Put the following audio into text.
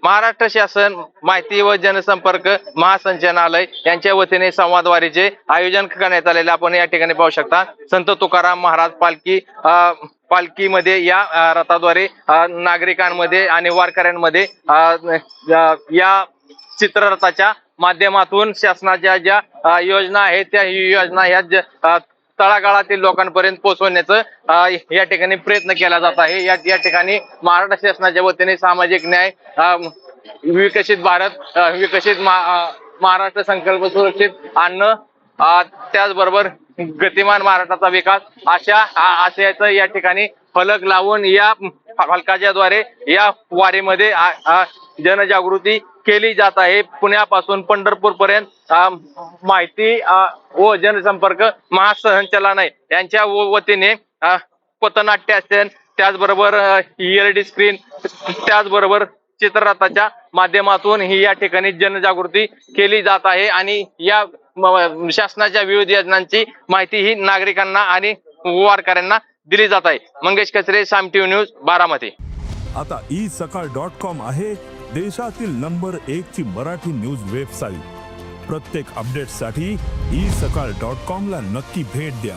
महाराष्ट्र शासन माहिती व जनसंपर्क महासंचालनालय यांच्या वतीने संवादवारीचे आयोजन करण्यात आलेले आपण या ठिकाणी पाहू शकता। संत तुकाराम महाराज पालखीमध्ये या रथाद्वारे नागरिकांमध्ये आणि वारकऱ्यांमध्ये या चित्ररथाच्या माध्यमातून शासनाच्या ज्या योजना आहेत त्या योजना ह्या तळागाळातील लोकांपर्यंत पोहोचवण्याचं या ठिकाणी प्रयत्न केला जात आहे। या ठिकाणी महाराष्ट्र शासनाच्या वतीने सामाजिक न्याय, विकसित भारत, विकसित महाराष्ट्र संकल्प सुरक्षित अन्न, त्याचबरोबर गतिमान महाराष्ट्राचा विकास अशा आशयाचं या ठिकाणी फलक लावून या फलकाच्या द्वारे या वारीमध्ये जनजागृती केली जात आहे। पुण्यापासून पंढरपूर पर्यंत माहिती व जनसंपर्क महासंचालनालय यांच्या वतीने पथनाट्य असेल, त्याचबरोबर LED स्क्रीन, त्याचबरोबर चित्ररथाच्या माध्यमातून ही या ठिकाणी जनजागृती केली जात आहे आणि या शासनाच्या विविध योजनांची माहिती ही नागरिकांना आणि वारकऱ्यांना दिली जात आहे। मंगेश कचरे, साम टीव्ही न्यूज, बारामती। आता isakal.com आहे देशातील नंबर 1 ची मराठी न्यूज वेबसाईट। प्रत्येक अपडेटसाठी isakal.com ला नक्की भेट द्या।